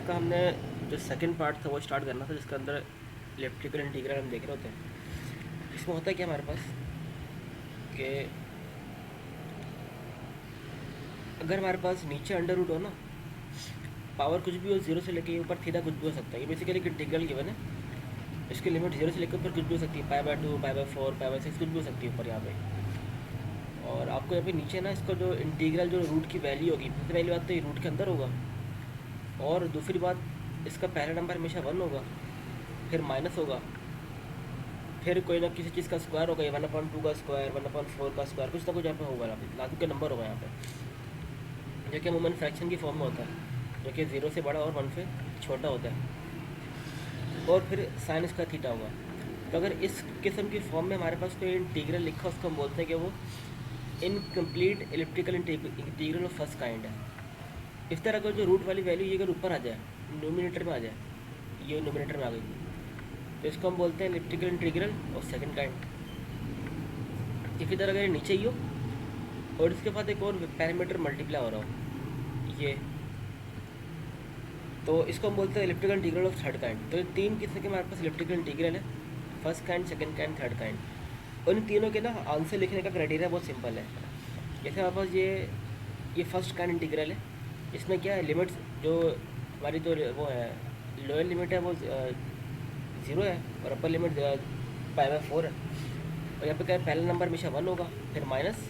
इसका हमने जो सेकंड पार्ट था वो स्टार्ट करना था, जिसके अंदर इलेक्ट्रिकल इंटीग्रल हम देख रहे होते हैं। इसमें होता है क्या हमारे पास कि अगर हमारे पास नीचे अंडर रूट हो ना, पावर कुछ भी हो, जीरो से लेके ऊपर थीटा कुछ भी हो सकता है। ये बेसिकली एक इंटीग्रल गिवन है, इसकी लिमिट जीरो से लेकर ऊपर कुछ भी हो सकती है, π/2, π/4, π/6 कुछ भी हो सकती है ऊपर यहाँ पे। और आपको यहाँ पे नीचे ना इसका जो इंटीग्रल जो रूट की वैल्यू होगी, सबसे पहली बात तो ये रूट के अंदर होगा, और दूसरी बात इसका पहला नंबर हमेशा 1 होगा, फिर माइनस होगा, फिर कोई ना किसी चीज़ का स्क्वायर होगा, 1/2 का स्क्वायर, 1/4 का स्क्वायर, कुछ ना कुछ यहाँ पे होगा, यहाँ पे लागू का नंबर होगा यहाँ पे, जो कि अमूमन फ्रैक्शन की फॉर्म में होता है, जो कि 0 से बड़ा और 1 से छोटा होता है, और फिर साइन इसका थीटा होगा। तो अगर इस किस्म की फॉर्म में हमारे पास कोई इंटीग्रल लिखा, उसको हम बोलते हैं कि वो incomplete elliptical integral of first kind है। इस तरह का जो रूट वाली वैल्यू ये अगर ऊपर आ जाए, नोमिनेटर में आ जाए, ये नोमिनेटर में आ गई, तो इसको हम बोलते हैं elliptical integral of second kind. इसी तरह अगर नीचे ही हो और इसके बाद एक और पैरामीटर मल्टीप्लाई हो रहा हो, ये, तो इसको हम बोलते हैं elliptical integral of third kind. तो ये तीन किस्म के हमारे पास इलिप्टिकल इंटीग्रल है, first kind, second kind, third kind. और इन तीनों के ना आंसर लिखने का क्राइटेरिया बहुत सिंपल है। जैसे हमारे पास ये फर्स्ट काइंड इंटीग्रल है, इसमें क्या है, लिमिट्स जो हमारी जो वो है लोअर लिमिट है वो 0 है, और अपर लिमिट π/4 है। और यहाँ पे क्या है, पहला नंबर हमेशा 1 होगा, फिर माइनस,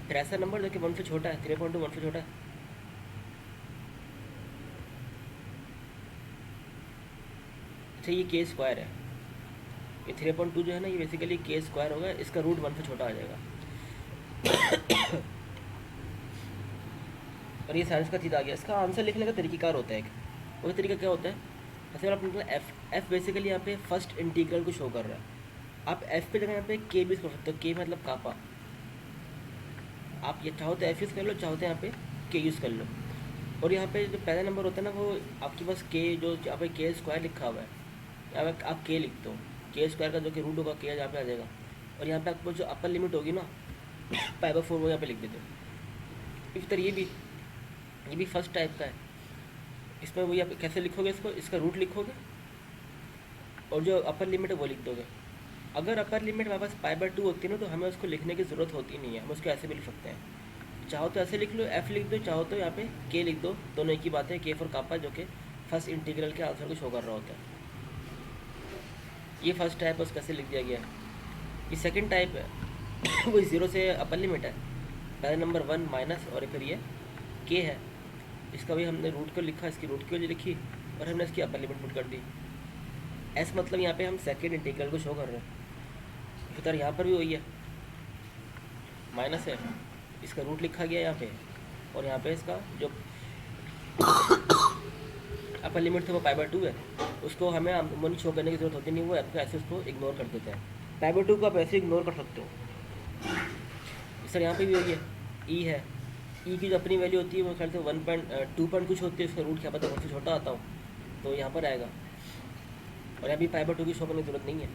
फिर ऐसा नंबर जो कि 1 से छोटा है, 3.2 1 से छोटा है। अच्छा, ये के स्क्वायर है, ये 3.2 जो है ना, ये बेसिकली के स्क्वायर होगा, इसका रूट 1 से छोटा आ जाएगा। और ये साइंस का चीज़ आ गया। इसका आंसर लिखने का तरीक़ाकार होता है एक, वो तरीका क्या होता है, जैसे आप निकला एफ बेसिकली यहाँ पे फर्स्ट इंटीग्रल को शो कर रहा है। आप एफ पे जगह यहाँ पे के भी कर सकते हो, के मतलब कापा। आप ये चाहो तो एफ यूज़ कर लो, चाहो तो यहाँ पे के यूज़ कर लो। और यहाँ पे जो पहला नंबर होता है ना, वो आपके पास के जो यहाँ पे के स्क्वायर लिखा हुआ है, यहाँ पे आप के लिख दो, के स्क्वायर का जो कि रूट होगा के यहाँ पे आ जाएगा। और यहाँ पे आपको जो अपर लिमिट होगी ना π/4, वो यहाँ पे लिख देते हो। इस तरह ये भी फर्स्ट टाइप का है। इसमें वो आप कैसे लिखोगे, इसका रूट लिखोगे और जो अपर लिमिट है वो लिख दोगे। अगर अपर लिमिट हमारे पास π/2 होती है ना, तो हमें उसको लिखने की ज़रूरत होती नहीं है, हम उसको ऐसे भी लिख सकते हैं। चाहो तो ऐसे लिख लो, एफ लिख दो, चाहो तो यहाँ पे के लिख दो, दोनों एक ही बात है, के फॉर कापा, जो कि फर्स्ट इंटीग्रल के आंसर को शो कर रहा होता है। ये फर्स्ट टाइप है, उसको कैसे लिख दिया गया है। ये सेकेंड टाइप है वो 0 से अपर लिमिट है, पहला नंबर 1 माइनस, और फिर ये के है, इसका भी हमने रूट को लिखा, इसकी रूट की वजह लिखी, और हमने इसकी अपर लिमिट पुट कर दी। ऐसा मतलब यहाँ पे हम सेकेंड इंटीग्रल को शो कर रहे हैं। इसी तरह यहाँ पर भी वही है, माइनस है, इसका रूट लिखा गया यहाँ पे, और यहाँ पे इसका जो अपर लिमिट था वो π/2 है, उसको हमें अमूमन शो करने की जरूरत होती नहीं, वो आपको ऐसे उसको इग्नोर कर देते हैं। π/2 को आप ऐसे इग्नोर कर सकते हो। इस तरह यहाँ पे भी वही है, ई है, ई की जो अपनी वैल्यू होती है वो ख्याल से 1.2 कुछ होती है, उसका रूट क्या पता 1 से छोटा आता हो, तो यहाँ पर आएगा। और यहाँ भी π/2 की शो करने की जरूरत नहीं है।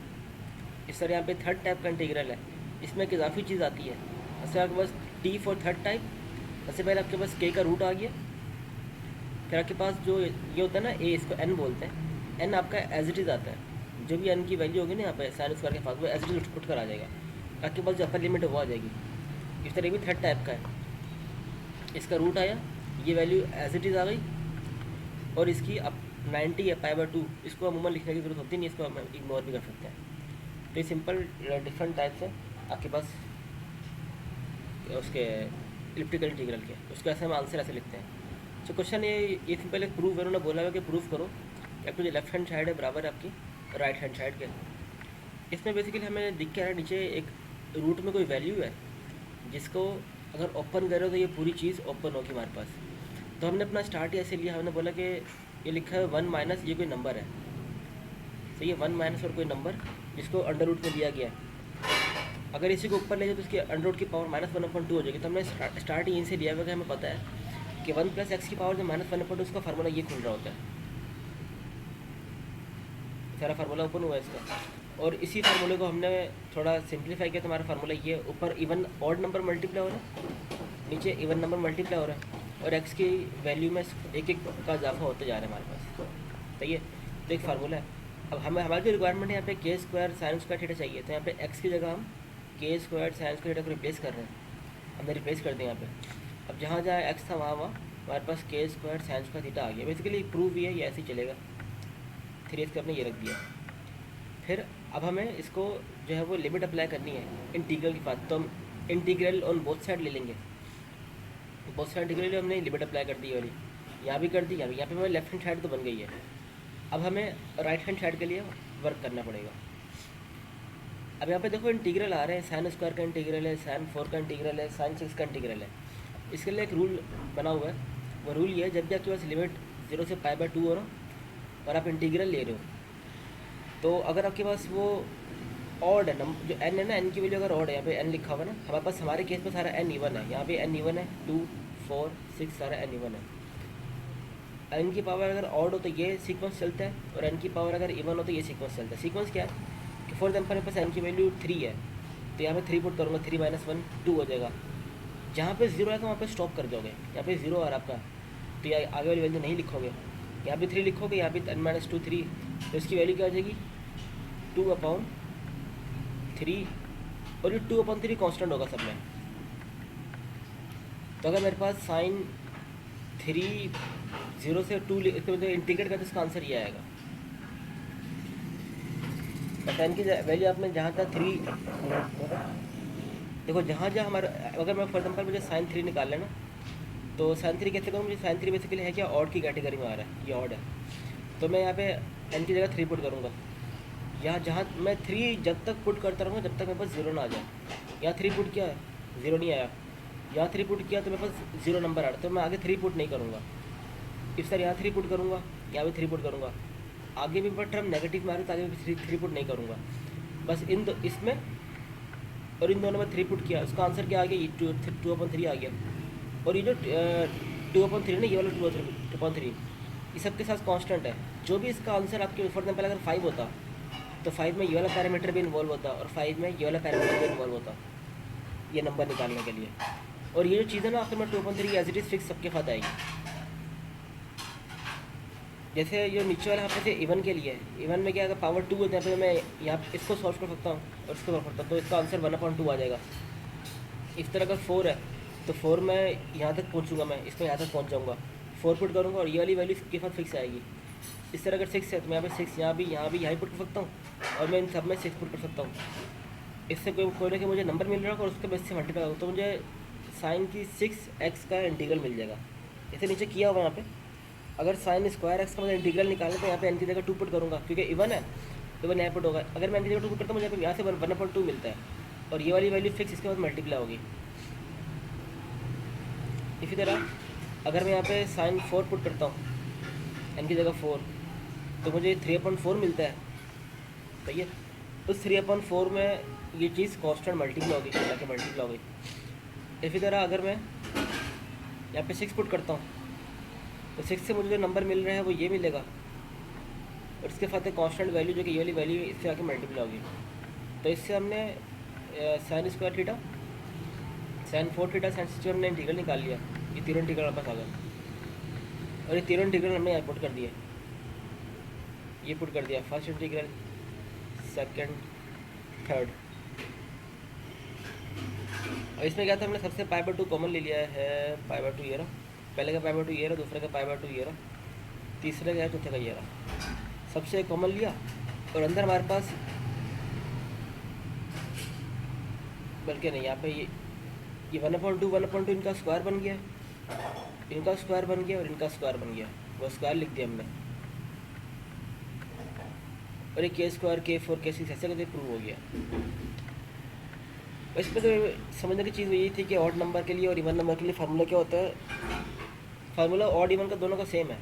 इस तरह यहाँ पे थर्ड टाइप का इंटीग्रल है, इसमें एक इजाफी चीज़ आती है। जैसे आपके पास टी फॉर थर्ड टाइप, सबसे पहले आपके पास के का रूट आ गया, फिर आपके पास जो ये होता है ना ए, इसको एन बोलते हैं, एन आपका एज इट इज़ आता है, जो भी एन की वैल्यू होगी ना यहाँ पे साइन स्क्वायर के पास, वो एज इट इज उठ कर आ जाएगा, आपके पास जो अपर लिमिट है वो आ जाएगी। इस तरह भी थर्ड टाइप का है, इसका रूट आया, ये वैल्यू एज इट इज़ आ गई, और इसकी अब 90 है π/2, इसको अमूमन लिखने की जरूरत होती नहीं, इसको हम इग्नोर भी कर सकते हैं। तो ये सिंपल डिफरेंट टाइप्स है आपके पास उसके इलिप्टिकल इंटीग्रल के, उसको ऐसे हम आंसर ऐसे लिखते हैं। तो क्वेश्चन ये सिंपल एक प्रूफ है, उन्होंने बोला है कि प्रूफ करो कि आपकी जो लेफ्ट हैंड साइड है बराबर है आपकी राइट हैंड साइड के। इसमें बेसिकली हमें दिख के रहा है नीचे एक रूट में कोई वैल्यू है, जिसको अगर ओपन करें तो ये पूरी चीज़ ओपन होगी हमारे पास। तो हमने अपना स्टार्ट ही ऐसे लिया, हमने बोला कि ये लिखा है 1 माइनस, ये कोई नंबर है, तो ये 1 माइनस और कोई नंबर जिसको अंडर रूट में दिया गया है, अगर इसी को ऊपर ले जाए तो इसकी अंडर रूट की पावर -1/2 हो जाएगी। तो हमने स्टार्ट यहीं से लिया हुआ कि हमें पता है कि 1 + x की पावर जो -1/2, उसका फार्मूला ये खुल रहा होता है। सारा फार्मूला ओपन हुआ है इसका, और इसी फार्मूले को हमने थोड़ा सिंप्लीफाई किया, तो हमारा फार्मूला ये, ऊपर इवन ऑड नंबर मल्टीप्लाई हो रहा है, नीचे इवन नंबर मल्टीप्लाई हो रहा है। और एक्स की वैल्यू में एक एक का इजाफा होते जा रहा है हमारे पास। सही है, तो एक फार्मूला है। अब हमें हमारी जो रिक्वायरमेंट है यहाँ पे के स्क्वायर साइन स्क्वायर थीटा चाहिए, तो यहाँ पे एक्स की जगह हम के स्क्वायर साइन स्क्वायर थीटा को रिप्लेस कर रहे हैं। हमने रिप्लेस कर दिया यहाँ पे। अब जहाँ जहाँ एक्स था वहाँ वहाँ हमारे पास के स्क्वायर साइन स्क्वायर थीटा आ गया। बेसिकली प्रूव भी है, ये ऐसे ही चलेगा। 3x का हमने ये रख दिया। फिर अब हमें इसको जो है वो लिमिट अप्लाई करनी है इंटीग्रल के बाद, तो हम इंटीग्रल ऑन बोथ साइड ले लेंगे। बोथ साइड इंटीग्रल हमने लिमिट अप्लाई कर दी वाली, यहाँ भी कर दी, यहाँ पे हमारी लेफ्ट हैंड साइड तो बन गई है। अब हमें राइट हैंड साइड के लिए वर्क करना पड़ेगा। अब यहाँ पे देखो इंटीग्रल आ रहे हैं, साइन स्क्वायर का इंटीग्रल है, साइन 4 का इंटीग्रल है, साइन 6 का इंटीग्रल है। इसके लिए एक रूल बना हुआ है। वो रूल ये है, जब भी आपके पास लिमिट 0 से π/2 हो ना और आप इंटीग्रल ले रहे हो, तो अगर आपके पास वो ऑड है नंबर, जो n है ना, n की वैल्यू अगर ऑड है, यहाँ पे n लिखा हुआ है ना, हमारे पास हमारे केस में सारा n इवन है। यहाँ पे n इवन है, 2 4 6 सारा n इवन है। n की पावर अगर ऑड हो तो ये सीक्वेंस चलता है, और n की पावर अगर इवन हो तो ये सीक्वेंस चलता है। सीक्वेंस क्या है कि फॉर एग्जाम्पल मेरे पास n की वैल्यू 3 है, तो यहाँ पे 3 पुट करूँगा, 3 - 1 2 हो जाएगा। जहाँ पे 0 आएगा वहाँ पे स्टॉप कर दोगे। यहाँ पे 0 आ रहा आपका, तो ये आगे वाली वैल्यू नहीं लिखोगे, यहाँ पे 3 लिखोगे, यहाँ पे n - 2 3, तो इसकी वैल्यू क्या आ जाएगी 2/3, और ये 2/3 कांस्टेंट होगा सब में। तो अगर मेरे पास साइन 3 0 से 2 इसके मतलब इंटीग्रेट करते इसका आंसर ये आएगा। साइन की वैल्यू आपने जहाँ तक 3 देखो, जहाँ जहाँ हमारा, अगर मैं फॉर एग्जाम्पल मुझे साइन 3 निकाल लेना, तो साइन 3 कैसे करूँ? मुझे साइन 3 बेसिकली है क्या, ऑड की कैटेगरी में आ रहा है, ये ऑड है, तो मैं यहाँ पे n की जगह 3 पुट करूँगा। यहाँ जहाँ मैं 3 जब तक पुट करता रहूँगा जब तक मेरे पास 0 ना आ जाए। यहाँ 3 पुट किया, 0 नहीं आया। यहाँ 3 पुट किया तो मेरे पास 0 नंबर आ रहा है, तो मैं आगे 3 पुट नहीं करूँगा। इस तरह यहाँ 3 पुट करूँगा, यहाँ भी 3 पुट करूँगा, आगे भी पर टर्म नेगेटिव में आ रही है तो आगे भी 3 पुट नहीं करूँगा। बस इसमें और इन दोनों में 3 पुट किया, उसका आंसर क्या आ गया, ये 2/3 आ गया। और ये जो 2/3 ना, ये वाला 2/3, ये सबके साथ कांस्टेंट है। जो भी इसका आंसर आपके फॉर एग्जाम्पल अगर 5 होता, तो 5 में ये वाला पैरामीटर भी इन्वॉल्व होता, और 5 में ये वाला पैरामीटर भी इन्वॉल्व होता, ये नंबर निकालने के लिए। और ये जो चीज़ है ना, आखिर में 2/3 एज इट इज़ फिक्स सबके साथ आएगी। जैसे ये नीचे वाला यहाँ पे इवन के लिए, इवन में क्या अगर पावर 2 होता है, तो मैं यहाँ इसको सॉल्व कर सकता हूँ और इसको सॉल्व करता हूँ, तो इसका आंसर 1/2 आ जाएगा। इस तरह अगर 4 है तो 4 में यहाँ तक पहुँचूँगा, मैं इसमें यहाँ तक पहुँच जाऊँगा, 4 पुट करूँगा और ये वाली वैल्यू इसके साथ फिक्स आएगी। इस तरह अगर 6 है तो मैं यहाँ पे 6 यहाँ भी यहाँ पुट कर सकता हूँ, और मैं इन सब में 6 पुट कर सकता हूँ। इससे कोई ना कि मुझे नंबर मिल रहा होगा और उसके बेस से मल्टीप्लाई होगा, तो मुझे साइन की 6x का इंटीग्रल मिल जाएगा। जैसे नीचे किया हुआ यहाँ पे, अगर साइन स्क्वायर एक्स का मतलब इंटीग्रल निकालें तो यहाँ पे n की जगह 2 पुट करूँगा, क्योंकि इवन है तो इवन यहाँ पुट होगा। अगर मैं n की जगह 2 पुट करता हूँ, मुझे यहाँ से 1/2 मिलता है, और ये वाली वैल्यू फिक्स इसके बाद मल्टीप्लाई होगी। इसी तरह अगर मैं यहाँ पे साइन 4 पुट करता हूँ, n की जगह 4, तो मुझे 3/4 मिलता है। सही है, उस 3/4 में ये चीज़ कॉन्स्टेंट मल्टीप्लाई होगी, जाके मल्टीप्लाई होगी। इसी तरह अगर मैं यहाँ पे 6 पुट करता हूँ, तो 6 से मुझे जो नंबर मिल रहा है वो ये मिलेगा, और इसके साथ कांस्टेंट वैल्यू जो कि ये वाली वैल्यू इससे आके मल्टीप्लाई होगी। तो इससे हमने sine square theta, sine 4 theta, sine 6 हमने इंटीग्रल निकाल लिया। ये तीनों इंटीग्रल हमारे पास आ गए, और ये तीनों इंटीग्रल हमने यहाँ पुट कर दिए। ये पुट कर दिया, फर्स्ट इंटीग्रल, सेकंड, थर्ड। और इसमें क्या था, हमने सबसे π/2 कॉमन ले लिया है, π/2 ये रहा, पहले का π/2 ये रहा, दूसरे का π/2 ये रहा, तीसरे का चौथे का ये रहा, सबसे कॉमन लिया। और अंदर हमारे पास, बल्कि नहीं, यहाँ पे ये 1/2 इनका स्क्वायर बन गया, इनका स्क्वायर बन गया और इनका स्क्वायर बन गया, वो स्क्वायर लिख दिया हमने। और ये k² k4 k6 ऐसे करके प्रूव हो गया। इसमें तो समझने की चीज़ यही थी कि ऑड नंबर के लिए और इवन नंबर के लिए फार्मूला क्या होता है। फार्मूला ऑड इवन का दोनों का सेम है,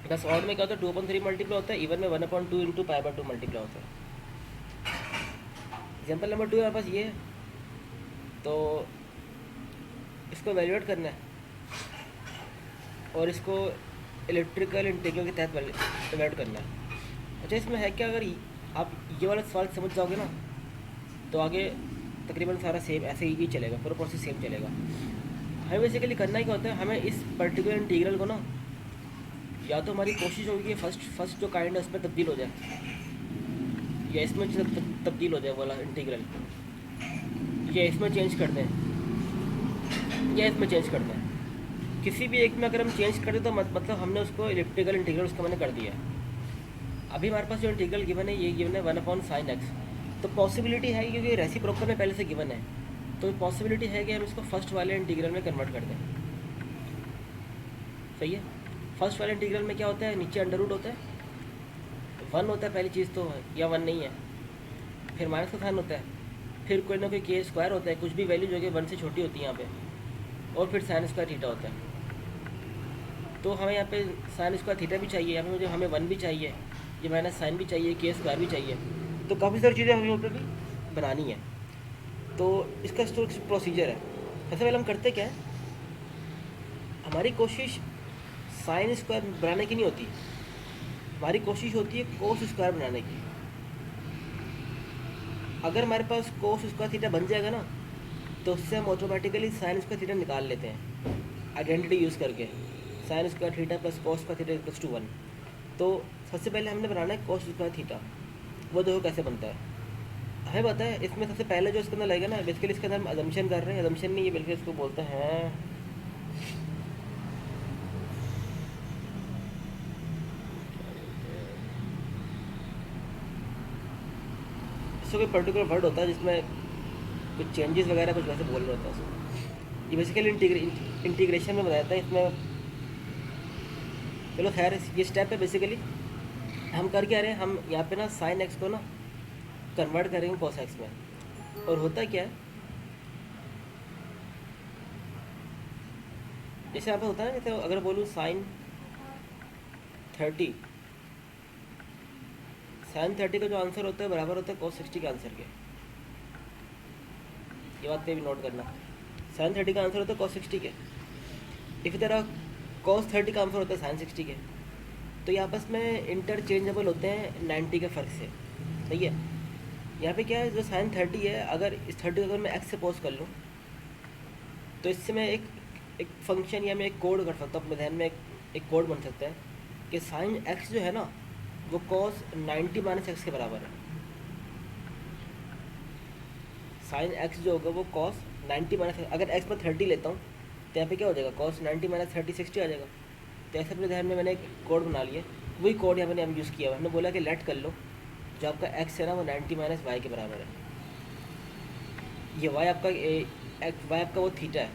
बस ऑड में क्या होता है 2/3 मल्टीप्लाई होता है, इवन में 1/2 इंटू π/2 मल्टीप्लाई होता है। एग्जाम्पल नंबर 2 हमारे पास ये है, तो इसको वैल्यूएट करना है और इसको इलेक्ट्रिकल इंटीग्रल के तहत वैल्यूएट करना है। अच्छा, इसमें है क्या, अगर आप ये वाला सवाल समझ जाओगे ना, तो आगे तकरीबन सारा सेम ऐसे ही चलेगा, पूरा प्रोसेस सेम चलेगा। हमें बेसिकली करना ही क्या होता है, हमें इस पर्टिकुलर इंटीग्रल को ना, या तो हमारी कोशिश होगी कि फर्स्ट जो काइंड है उसमें तब्दील हो जाए, या इसमें तब्दील हो जाए वाला इंटीग्रल, या इसमें चेंज कर दें, या इसमें चेंज कर दें। किसी भी एक में अगर हम चेंज कर दें तो मतलब हमने उसको इलिप्टिकल इंटीग्रल उसका मैंने कर दिया है। अभी हमारे पास जो इंटीग्रल गिवन है ये गिवन है 1/sin x, तो पॉसिबिलिटी है क्योंकि रेसिप्रोकल में पहले से गिवन है, तो पॉसिबिलिटी है कि हम इसको फर्स्ट वाले इंटीग्रल में कन्वर्ट कर दें। सही है। फर्स्ट वाले इंटीग्रल में क्या होता है, नीचे अंडर रूट होता है, 1 होता है पहली चीज़ तो, या 1 नहीं है, फिर माइनस का साइन होता है, फिर कोई ना कोई के स्क्वायर होता है, कुछ भी वैल्यू जो कि 1 से छोटी होती है यहाँ पे, और फिर साइन स्क्वायर थीटा होता है। तो हमें यहाँ पे साइन स्क्वायर थीटा भी चाहिए, यहाँ पे मुझे हमें 1 भी चाहिए, ये माइनस साइन भी चाहिए, के स्क्वायर भी चाहिए, तो काफ़ी सारी चीज़ें हमें यहाँ पर भी बनानी है। तो इसका प्रोसीजर है, सबसे पहले हम करते क्या है, हमारी कोशिश साइन स्क्वायर बनाने की नहीं होती, हमारी कोशिश होती है कोस स्क्वायर बनाने की। अगर हमारे पास कोस स्क्वायर थीटा बन जाएगा ना, तो उससे हम ऑटोमेटिकली साइन स्क्वायर थीटा निकाल लेते हैं आइडेंटिटी यूज़ करके, sine square theta plus cos square theta equals to 1। तो सबसे पहले हमने बनाना है कोस स्क्वायर थीटा, वो देखो कैसे बनता है। हमें पता है इसमें सबसे पहले जो इसके अंदर लगेगा ना, बेसिकली इसके अंदर हम अजम्पशन कर रहे हैं, अजम्पशन नहीं, ये बिल्कुल इसको बोलते हैं इसको कोई पर्टिकुलर वर्ड होता है जिसमें कुछ चेंजेस वगैरह कुछ वैसे बोल रहे होता है उसको, ये बेसिकली इंटीग्रेशन में बताता है इसमें। चलो खैर, ये स्टेप है बेसिकली। हम कर क्या रहे हैं, हम यहाँ पे ना साइन एक्स को ना कन्वर्ट करेंगे कॉस एक्स में, और होता क्या है, जैसे यहाँ पे होता है ना, जैसे अगर बोलूँ साइन 30, साइन 30 का जो आंसर होता है बराबर होता है cos 60 के आंसर के, ये बात पे भी नोट करना, साइन 30 का आंसर होता है cos 60 के, इसी तरह cos 30 का आंसर होता है साइन 60 के। तो ये आपस में इंटरचेंजेबल होते हैं 90 के फ़र्क से। सही है। यहाँ पे क्या है, जो साइन 30 है, अगर इस 30 को अगर मैं एक्स से पोज कर लूँ तो इससे मैं एक फंक्शन या मैं एक कोड कर सकता हूँ अपने ध्यान में, एक कोड बन सकता है कि साइन एक्स जो है ना वो cos 90 माइनस एक्स के बराबर है। साइन एक्स जो होगा वो cos 90 माइनस, अगर एक्स में 30 लेता हूँ तो यहाँ पे क्या हो जाएगा, cos 90 माइनस 30 60 आ जाएगा। तो ऐसे अपने ध्यान में मैंने एक कोड बना लिया, वही कोड यहाँ मैंने हम यूज़ किया। हमने बोला कि लेट कर लो, जो आपका एक्स है ना वो 90 माइनस वाई के बराबर है, ये वाई आपका वाई आपका वो थीटा है।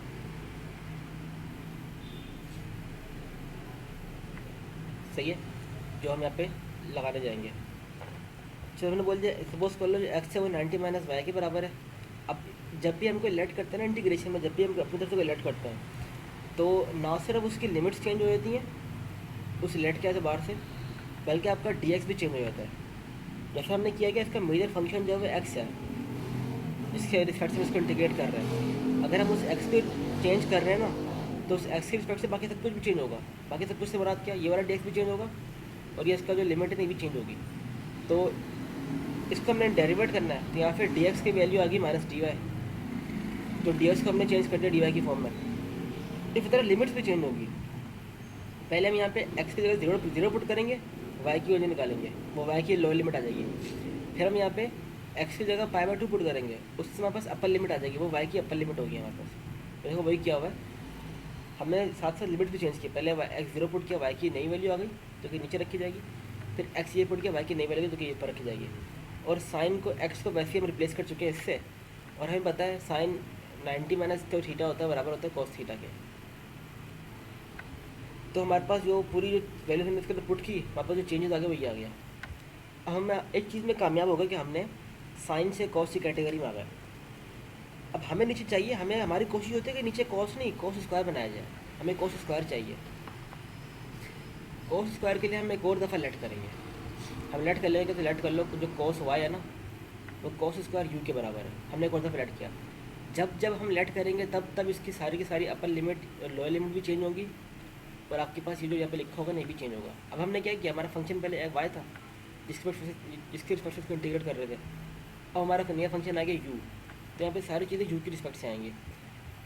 सही है, जो हम यहाँ पे लगाने जाएंगे। चलो हमने बोल दिया, सपोज कर लो जो एक्स है वो 90 माइनस वाई के बराबर है। अब जब भी हम कोई लेट करते हैं ना इंटीग्रेशन में, जब भी हम अपनी तरफ से कोई लेट करते हैं तो ना सिर्फ उसकी लिमिट्स चेंज हो जाती हैं उस लेट के एतबार से, बल्कि आपका डी एक्स भी चेंज हो जाता है। जैसे हमने किया कि इसका मेजर फंक्शन जो है वो एक्स है, जिसके रिस्पेक्ट से इसको इंटीग्रेट कर रहे हैं। अगर हम उस एक्स को चेंज कर रहे हैं ना, तो उस एक्स के रिस्पेक्ट से बाकी सब कुछ भी चेंज होगा। बाकी सब कुछ से मुराद क्या, ये वाला डी एक्स भी चेंज होगा, और ये इसका जो लिमिट है ये भी चेंज होगी। तो इसको हमने डेरिवेट करना है, तो यहाँ फिर डी एक्स की वैल्यू आ गई माइनस डी वाई, तो डी एक्स को हमने चेंज कर दिया डी वाई की फॉर्म में। इसी तरह लिमिट्स भी चेंज होगी। पहले हम यहाँ पे एक्स की जगह जीरो पुट करेंगे, वाई की वैल्यू निकालेंगे, वो वाई की लोअर लिमिट आ जाएगी। फिर हम यहाँ पे एक्स की जगह π/2 पुट करेंगे, उससे हमारे पास अपर लिमिट आ जाएगी, वो वाई की अपर लिमिट होगी हमारे पास। तो देखो वही क्या हुआ है, हमने साथ साथ लिमिट भी चेंज की। पहले एक्स जीरो पुट किया, वाई की नई वैल्यू आ गई जो कि नीचे रखी जाएगी। फिर एक्स ये पुट किया, वाई की नई वैल्यू जो कि ऊपर रखी जाएगी। और साइन को एक्स को वैसे हम रिप्लेस कर चुके हैं इससे, और हमें पता है साइन 90 माइनस तो थीटा होता है बराबर होता है कॉस थीटा के। तो हमारे पास जो पूरी जो वैल्यू हमने इसके अंदर पुट की, हमारे पास जो चेंजेस आ गए वही आ गया। अब हम एक चीज़ में कामयाब हो गए कि हमने साइन से कॉस की कैटेगरी में आ गए। अब हमें नीचे चाहिए, हमें हमारी कोशिश होती है कि नीचे कॉस नहीं कॉस स्क्वायर बनाया जाए, हमें कॉस स्क्वायर चाहिए। कॉस स्क्वायर के लिए हम एक और दफ़ा लेट करेंगे। हम लेट कर लेंगे तो लेट कर लो, जो कॉस वाई है ना वो कॉस स्क्वायर यू के बराबर है। हमने एक और दफ़ा लेट किया। जब जब हम लेट करेंगे तब तब इसकी सारी की सारी अपर लिमिट और लोअर लिमिट भी चेंज होगी, और आपके पास ये जो यहाँ पे लिखा होगा नहीं भी चेंज होगा। अब हमने क्या किया, हमारा फंक्शन पहले एक वाई था जिसके रिस्पेक्ट से इंटीग्रेट कर रहे थे। अब हमारा नया फंक्शन आ गया यू, तो यहाँ पे सारी चीज़ें यू की रिस्पेक्ट से आएंगी।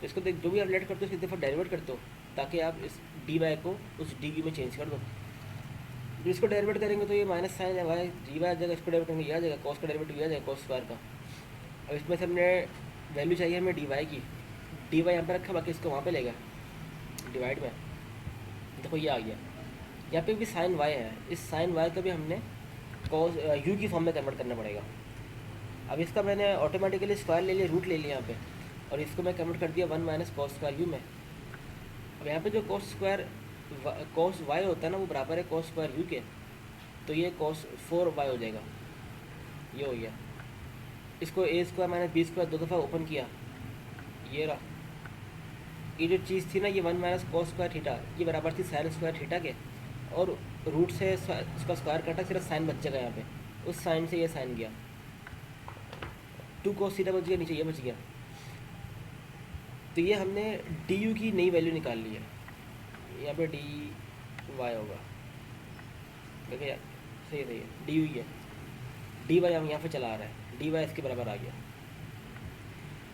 तो इसको देख, जो भी आप लेट करते हो इसकी दफ़ा डेरिवेट करते हो ताकि आप इस डी वाई को उस डी यू में चेंज कर दो। तो इसको डेरिवेट करेंगे तो ये माइनस साइन है वाई जी वाई आ जाएगा, इसको डेरिवेट करेंगे ये आ जाएगा, कॉस का डेरिवेटिव ये आ जाएगा कॉस स्क्वायर का। अब इसमें से हमने वैल्यू चाहिए हमें डी वाई की, डी वाई यहाँ पर रखा, बाकी इसको वहाँ पे लेगा डिवाइड में। देखो ये आ गया, यहाँ पे भी साइन वाई है, इस साइन वाई को भी हमने कॉस यू की फॉर्म में कन्वर्ट करना पड़ेगा। अब इसका मैंने ऑटोमेटिकली स्क्वायर ले लिया, रूट ले लिया यहाँ पे, और इसको मैं कन्वर्ट कर दिया 1 माइनस कॉस स्क्वायर यू में। अब यहाँ पे जो कॉस स्क्वायर कॉस वाई होता है ना वो बराबर है कॉस स्क्वायर यू के, तो ये कॉस 4 वाई हो जाएगा, ये हो गया। इसको ए स्क्वायर माइनस बी स्क्वायर 2 दफ़ा ओपन किया, ये रहा। ये जो चीज़ थी ना ये 1 माइनस कॉस स्क्वायर थीटा, ये बराबर थी साइन स्क्वायर थीटा के, और रूट से उसका स्क्वायर काटा, सिर्फ साइन बच जाएगा यहाँ पे, उस साइन से ये साइन गया, 2 कॉस थीटा बच गया, नीचे ये बच गया। तो ये हमने डी यू की नई वैल्यू निकाल ली है, यहाँ पे डी वाई होगा, देखिए सही है डी यू ही है, डी वाई हम यहाँ पे चला आ रहा है, डी वाई इसके बराबर आ गया।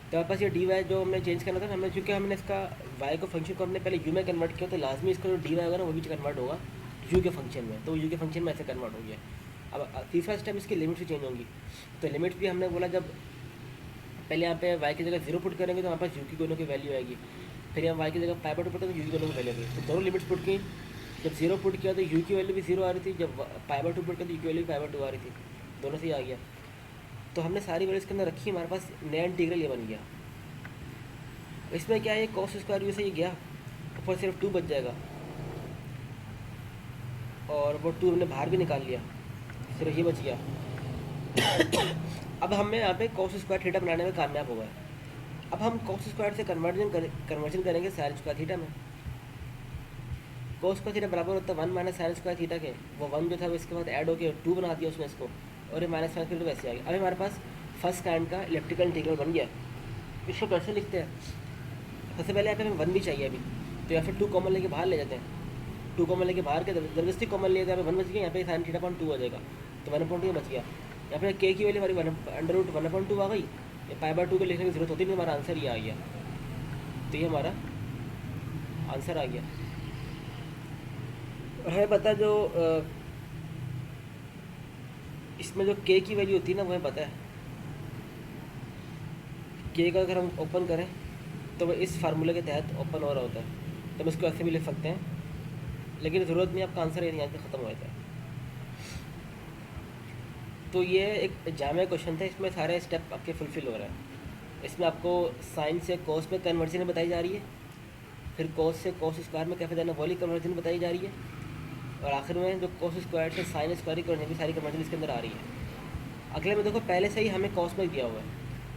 तो हमारे पास ये डी वाई जो हमने चेंज करना था हमें, चूँकि हमने इसका वाई को फंक्शन को हमने पहले यू में कन्वर्ट किया, तो लाजमी इसका जो डी वाई होगा ना वो भी कन्वर्ट होगा यू के फंक्शन में, तो यू के फंक्शन में ऐसे कन्वर्ट हो गया। अब तीसरा स्टेप इसकी लिमिट्स भी चेंज होंगी, तो लिमिट्स भी हमने बोला जब पहले यहाँ पे वाई की जगह 0 पुट करेंगे तो हमारे पास यू की दोनों की वैल्यू आएगी, फिर यहाँ वाई की जगह पाई बाय 2 पुट करेंगे तो यू की दोनों की वैल्यू आएगी। तो दोनों लिमिट्स पुट की, जब 0 पुट किया तो यू की वैल्यू भी 0 आ रही थी, जब पाई बाय 2 पुट किया तो यू की वैल्यू भी पाई बाय 2 आ रही थी, दोनों से ही आ गया। तो हमने सारी वैल्यूज के अंदर रखी, हमारे पास नया इंटीग्रल ये बन गया। इसमें क्या है, कॉस स्क्वायर यू से ये गया, ऊपर सिर्फ 2 बच जाएगा, और वो 2 हमने बाहर भी निकाल लिया, सिर्फ ये बच गया। अब हमें यहाँ पे कॉस स्क्वायर थीटा बनाने में कामयाब हो गए। अब हम कॉस स्क्वायर से कन्वर्जन करेंगे साइन स्क्वायर थीटा में। कॉस स्क्वायर थीटा बराबर होता है 1 माइनस साइन स्क्वायर थीटा के, वो 1 जो था वो इसके बाद ऐड होकर 2 बना दिया उसने इसको, और ये माइनस साइन थीटा वैसे आ गया। अभी हमारे पास फर्स्ट काइंड का इलेक्ट्रिकल इंटीग्रल बन गया। इसको कैसे लिखते हैं, सबसे पहले यहाँ पे हमें 1 भी चाहिए अभी, तो या फिर 2 कॉमन लेके बाहर ले जाते हैं, 2 कॉमन लेके बाहर के जबरदस्ती कॉमन ले जाते हैं, 1 बच गया, यहाँ पे साइन थीटा पॉइंट 2 हो जाएगा, तो 1.2 बच गया। यहाँ पे के की वैल्यू हमारी अंडर रूट 1/2 आ गई, ये पाई बाय 2 को लिखने की जरूरत होती नहीं, हमारा आंसर ये आ गया। तो ये हमारा आंसर आ गया। और हमें पता है जो इसमें जो के की वैल्यू होती है ना वो हमें पता है, के का अगर हम ओपन करें तो वो इस फार्मूले के तहत ओपन हो रहा होता है, तो हम इसको ऐसे भी लिख सकते हैं, लेकिन ज़रूरत नहीं, आपका आंसर यहाँ पे ख़त्म हो जाता है। तो ये एक जामे क्वेश्चन था, इसमें सारे स्टेप आपके फुलफिल हो रहे हैं। इसमें आपको साइन से कॉस में कन्वर्जन बताई जा रही है, फिर कॉस से कॉस स्क्वायर में कैसे जाना वाली कन्वर्जन बताई जा रही है, और आखिर में जो कॉस स्क्वायर से साइन स्क्वायर की कन्वर्जन भी सारी कन्वर्जन इसके अंदर आ रही है। अगले में देखो पहले से ही हमें कॉस में दिया हुआ है,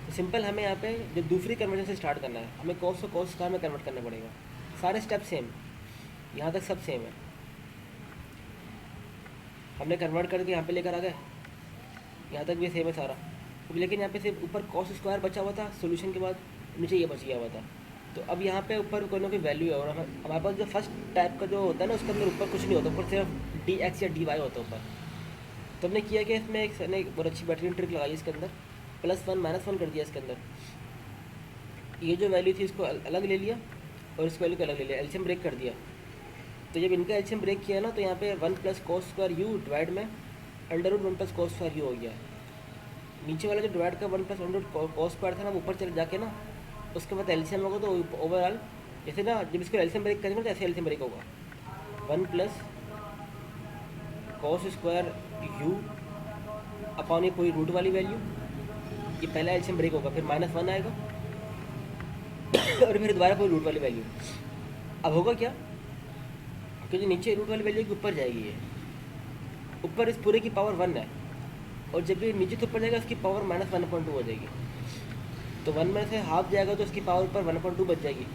तो सिंपल हमें यहाँ पे जो दूसरी कन्वर्जन से स्टार्ट करना है, हमें कॉस को कॉस स्क्वायर में कन्वर्ट करना पड़ेगा। सारे स्टेप सेम, यहाँ तक सब सेम है, हमने कन्वर्ट करके यहाँ पे लेकर आ गए, यहाँ तक भी सेम है सारा। लेकिन यहाँ पे सिर्फ ऊपर कॉस स्क्वायर बचा हुआ था सोल्यूशन के बाद, नीचे ये बच गया हुआ था। तो अब यहाँ पे ऊपर कोई ना कोई वैल्यू है, और हमारे पास जो फर्स्ट टाइप का जो होता है ना उसके अंदर ऊपर कुछ नहीं होता, ऊपर सिर्फ डी एक्स या डी वाई होता है ऊपर। तो हमने किया कि इसमें एक ने बहुत अच्छी बेटरिंग ट्रिक लगाई इसके अंदर, +1 -1 कर दिया इसके अंदर। ये जो वैल्यू थी इसको अलग ले लिया और इस वैल्यू को अलग ले लिया, एलसीएम ब्रेक कर दिया। तो जब इनका एलसीएम ब्रेक किया ना तो यहाँ पे 1 + cos स्क्वायर यू डिवाइड में √1 + cos स्क्वायर यू हो गया। नीचे वाला जो डिवाइड का 1 + cos स्क्वायर था ना वो ऊपर चले जाके ना उसके बाद एलसीएम होगा, तो ओवरऑल जैसे ना जब इसको एलसीएम ब्रेक करेंगे तो ऐसे एलसीएम ब्रेक होगा 1 + cos स्क्वायर यू अपॉन ये पूरी रूट वाली वैल्यू, ये पहला एलसीएम ब्रेक होगा, फिर -1 आएगा और फिर दोबारा पूरी रूट वाली वैल्यू। अब होगा क्या, क्योंकि नीचे रूट वाली वैल्यू के ऊपर जाएगी, ये ऊपर इस पूरे की पावर 1 है, और जब ये नीचे तो ऊपर जाएगा इसकी पावर -1/2 हो जाएगी। तो 1 में से हाफ जाएगा तो इसकी पावर ऊपर 1/2 बच जाएगी,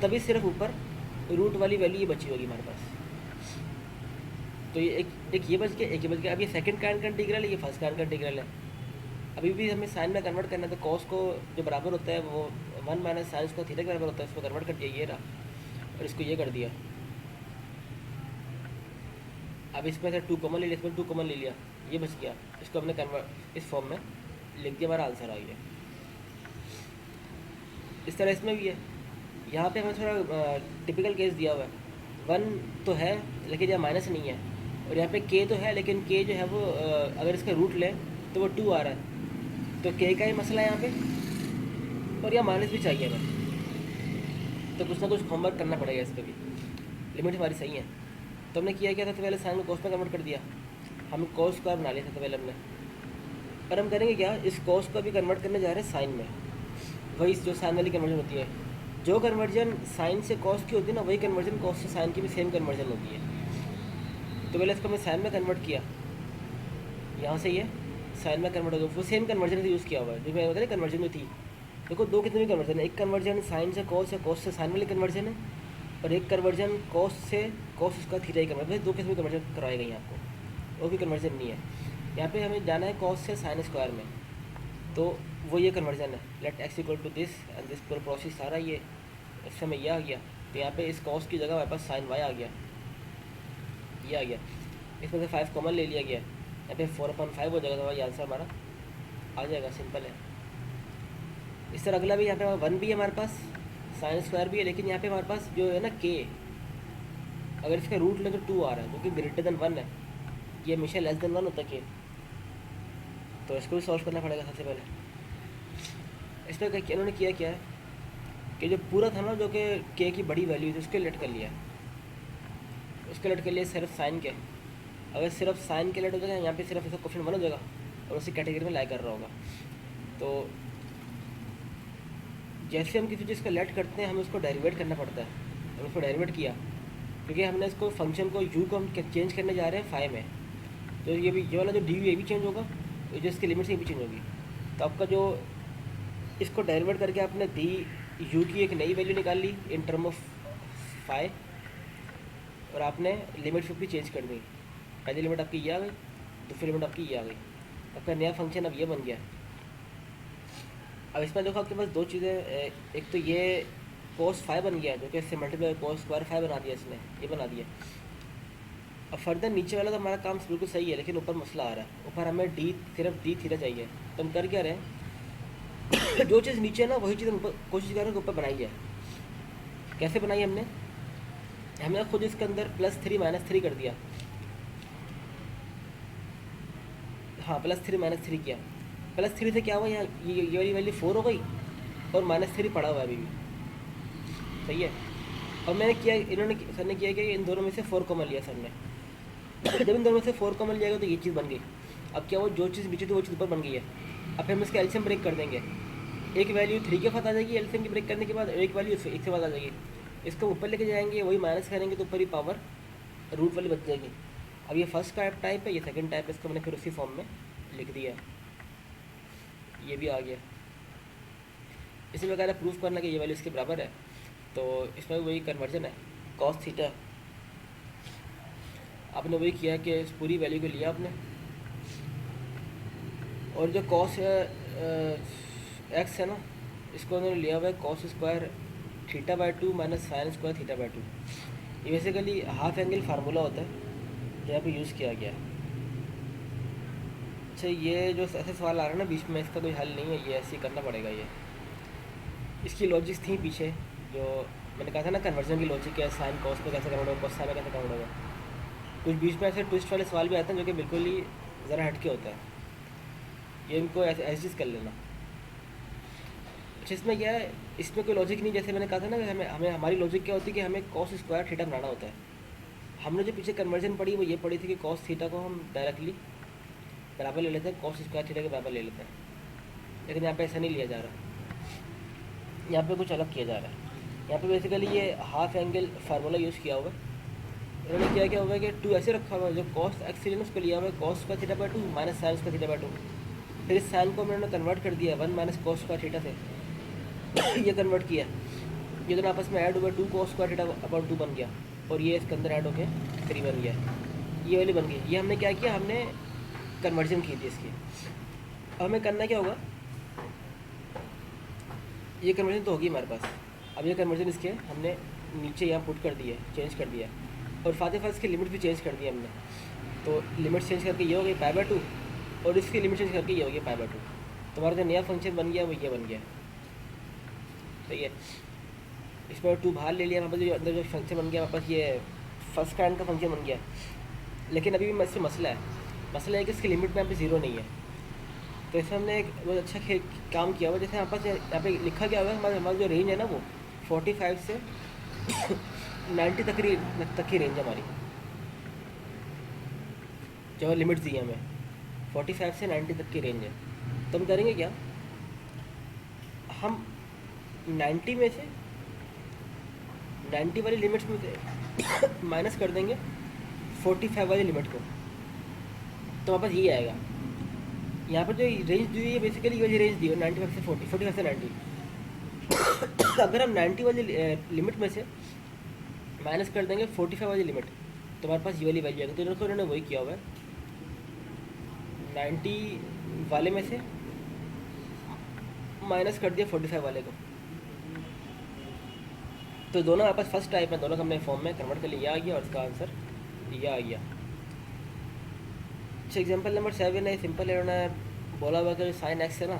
तभी सिर्फ ऊपर रूट वाली वैल्यू ये बची होगी हमारे पास। तो ये एक ये बच गया, एक ये बच गया। अब ये सेकंड काइंड का इंटीग्रल है, ये फर्स्ट काइंड का इंटीग्रल है। अभी भी हमें साइन में कन्वर्ट करना है, तो कॉस को जो बराबर होता है वो 1 - साइन को थीटा के बराबर होता है, इसको कन्वर्ट कर दिया ये रहा, और इसको ये कर दिया। अब इसमें से 2 कॉमन ले लिया, इसमें 2 कॉमन ले लिया, ये बच गया, इसको हमने कन्वर्ट इस फॉर्म में लिख दिया, हमारा आंसर आ गया। इस तरह इसमें भी है। यहाँ पे हमें थोड़ा टिपिकल केस दिया हुआ है, 1 तो है लेकिन यहाँ माइनस नहीं है, और यहाँ पे k तो है लेकिन k जो है वो अगर इसका रूट लें तो वो 2 आ रहा है, तो k का ही मसला है यहाँ पे, और यहाँ माइनस भी चाहिए हमें, तो कुछ ना कुछ होमवर्क करना पड़ेगा इस पर भी। लिमिट हमारी सही है, तो हमने किया क्या था, सबसे पहले साइन को कोस में कन्वर्ट कर दिया, हम कोस स्क्वायर बना लिया सबसे पहले हमने। और हम करेंगे क्या, इस कोस को भी कन्वर्ट करने जा रहे हैं साइन में, वही जो साइन वाली कन्वर्जन होती है, जो कन्वर्जन साइन से कॉस की होती है ना, वही कन्वर्जन कॉस से साइन की भी सेम कन्वर्जन होती है। तो पहले इसको हमने साइन में कन्वर्ट किया, यहाँ से ये साइन में कन्वर्ट हो गया, वो सेम कन्वर्जन से यूज़ किया हुआ है जो मैं बता रही कन्वर्जन में थी। देखो दो कितने भी कन्वर्जन है, एक कन्वर्जन साइन से कॉस से साइन वाली कन्वर्जन है, और एक कन्वर्जन कॉस से कॉस उसका थीटा ही कन्वर्जन, दो किस्म की कन्वर्जन करवाई गई आपको, वो भी कन्वर्जन नहीं है। यहाँ पे हमें जाना है कॉस से साइन स्क्वायर में, तो वो ये कन्वर्जन है, let x equal to this and this पूरा प्रोसेस सारा ये इससे हमें ये आ गया। तो यहाँ पे इस कॉस की जगह हमारे पास साइन वाई आ गया, ये आ गया, इसमें से 5 कॉमन ले लिया गया, यहाँ पे 4/5 हो जाएगा, तो ये आंसर हमारा आ जाएगा, सिंपल है। इस तरह अगला भी यहाँ पे 1 भी है हमारे पास, साइन स्क्वायर भी है, लेकिन यहाँ पे हमारे पास जो है ना k, अगर इसका रूट लें तो 2 आ रहा है जो कि ग्रेटर देन 1 है, ये हमेशा लेस देन 1 होता है k, तो इसको भी सॉल्व करना पड़ेगा सबसे पहले। इसमें इन्होंने किया क्या है कि जो पूरा था ना, जो कि k की बड़ी वैल्यू थी, उसके लेट कर लिया, उसके लेट कर लिया सिर्फ साइन के। अगर सिर्फ साइन के लेट हो जाएगा, यहाँ पे सिर्फ इसका क्वेश्चन 1 हो जाएगा और उसी कैटेगरी में लाई कर रहा होगा। तो जैसे हम किसी चीज़ का लेट करते हैं, हमें उसको डेरिवेट करना पड़ता है, हमने उसको डेरिवेट किया क्योंकि हमने इसको फंक्शन को u को हम चेंज करने जा रहे हैं फाई में, तो ये भी, ये वाला जो डी ये भी चेंज होगा, जो इसकी लिमिट से ये भी चेंज होगी। तो आपका जो इसको डेरिवेट करके आपने दी u की एक नई वैल्यू निकाल ली इन टर्म ऑफ फाई, और आपने लिमिट भी चेंज कर दी, पहली लिमिट आपकी ये आ गई, दूसरी लिमिट आपकी ये आ गई, आपका नया फंक्शन अब ये बन गया। अब इसमें देखो आपके पास दो चीज़ें, एक तो ये cos 5 बन गया जो कि इससे मल्टीप्लाई cos स्क्वायर 5 बना दिया इसने, ये बना दिया। अब फर्दर नीचे वाला तो हमारा काम बिल्कुल सही है, लेकिन ऊपर मसला आ रहा है, ऊपर हमें सिर्फ डी थीटा चाहिए। तो हम कर क्या रहे हैं जो चीज़ नीचे है ना वही चीज़ हम कोशिश कर रहे हैं ऊपर बनाई जाए। कैसे बनाई हमने खुद इसके अंदर +3 -3 कर दिया, हाँ +3 -3 किया। +3 से क्या हुआ, यहाँ ये वाली वैल्यू 4 हो गई और -3 पड़ा हुआ है अभी भी, सही है। और मैंने किया, सर ने किया कि इन दोनों में से 4 कॉमन लिया सर ने जब इन दोनों में से 4 कॉमन लिया गया तो ये चीज़ बन गई। अब क्या वो जो चीज़ नीचे थी वो चीज़ ऊपर बन गई है। अब फिर हम इसका एलसीएम ब्रेक कर देंगे, एक वैल्यू 3 के साथ आ जाएगी एलसीएम की ब्रेक करने के बाद, एक वैल्यू 1 के बाद आ जाएगी, इसको ऊपर लेके जाएंगे, वही माइनस करेंगे तो ऊपर ही पावर रूट वाली बच जाएगी। अब ये फर्स्ट टाइप है, ये सेकंड टाइप है, इसको मैंने फिर उसी फॉर्म में लिख दिया, ये भी आ गया। इसी प्रकार प्रूफ करना कि ये वैल्यू इसके बराबर है, तो इसमें वही कन्वर्जन है कॉस थीटा, आपने वही किया कि इस पूरी वैल्यू को लिया आपने, और जो कॉस एक्स है ना, इसको उन्होंने लिया हुआ है cos square θ/2 minus sine square θ/2। ये बेसिकली हाफ एंगल फार्मूला होता है यहाँ पे यूज़ किया गया है। अच्छा, ये जो ऐसे सवाल आ रहा है ना बीच में, इसका कोई हल नहीं है, ये ऐसे ही करना पड़ेगा। ये इसकी लॉजिक्स थी पीछे, जो मैंने कहा था ना कन्वर्जन की लॉजिक है, साइन कॉस पे कैसे कन्वर्ट होगा, कॉस साइन में कैसे कन्वर्ट होगा। कुछ बीच में ऐसे ट्विस्ट वाले सवाल भी आते हैं जो कि बिल्कुल ही ज़रा हटके होता है, ये इनको ऐसे चीज़ कर लेना। अच्छा, इसमें क्या है, इसमें कोई लॉजिक नहीं, जैसे मैंने कहा था ना कि हमें हमारी लॉजिक क्या होती है कि हमें कॉस स्क्वायर थीटा बनाना होता है। हमने जो पीछे कन्वर्जन पढ़ी वो ये पढ़ी थी कि कॉस थीटा को हम डायरेक्टली बराबर ले लेते हैं, कॉस स्क्वायर थीटा के बराबर ले लेते हैं, लेकिन यहाँ पे ऐसा नहीं लिया जा रहा, यहाँ पे कुछ अलग किया जा रहा है। यहाँ पे बेसिकली ये हाफ एंगल फार्मूला यूज़ किया हुआ है। इन्होंने क्या हुआ है कि 2 ऐसे रखा हुआ है, जो कॉस एक्स है उसको लिया हुआ है cos square θ/2 minus sine square θ/2, फिर इस साइन को मैंने कन्वर्ट कर दिया 1 माइनस कॉस स्क्वायर थीटा से ये कन्वर्ट किया, ये दोनों आपस में ऐड हुआ 2 कॉस स्क्वायर θ/2 बन गया, और ये इसके अंदर ऐड होके 3 बन गया, ये वाली बन गई। ये हमने क्या किया, हमने कन्वर्जन की थी इसकी। अब हमें करना क्या होगा, ये कन्वर्जन तो होगी हमारे पास, अब ये कन्वर्जन इसके हमने नीचे यहाँ पुट कर दिया, चेंज कर दिया, और फाते इसकी लिमिट भी चेंज कर दी हमने। तो लिमिट चेंज करके ये हो गई π/2, और इसकी लिमिट चेंज करके ये हो गया π/2, तो हमारा जो नया फंक्शन बन गया वो ये बन गया। सही है। इसमें 2 बाहर ले लिया, हमारे पास जो अंदर जो फंक्शन बन गया, हमारे पास ये फर्स्ट काइंड का फंक्शन बन गया। लेकिन अभी भी इससे मसला है कि इसकी लिमिट में यहाँ पे 0 नहीं है। तो इसमें हमने एक बहुत अच्छा काम किया हुआ। जैसे हमारे पास यहाँ पे लिखा गया हुआ है, हमारा जो रेंज है ना वो 45 से 90 तक की रेंज है हमारी, जो लिमिट दी है हमें 45 से 90 तक की रेंज है। तो हम करेंगे क्या, हम 90 में से 90 वाली लिमिट्स में से माइनस कर देंगे 45 वाली लिमिट को, तो हमारे पास ये आएगा। यहाँ पर जो रेंज दी हुई है बेसिकली ये वाली रेंज दी है 95 से 40, 45 से 90। अगर हम 90 वाली लिमिट में से माइनस कर देंगे 45 वाली लिमिट, तो हमारे पास ये वाली वैल्यू आएगी। तो देखो उन्होंने वही किया हुआ है, 90 वाले में से माइनस कर दिया 45 वाले को। तो दोनों हमारे पास फर्स्ट टाइप है, दोनों को हमने फॉर्म में कन्वर्ट कर लिया, आ गया और इसका आंसर ये आ गया। अच्छा, एग्जाम्पल नंबर 7 है, सिंपल है। उन्होंने बोला हुआ कि साइन एक्स है ना,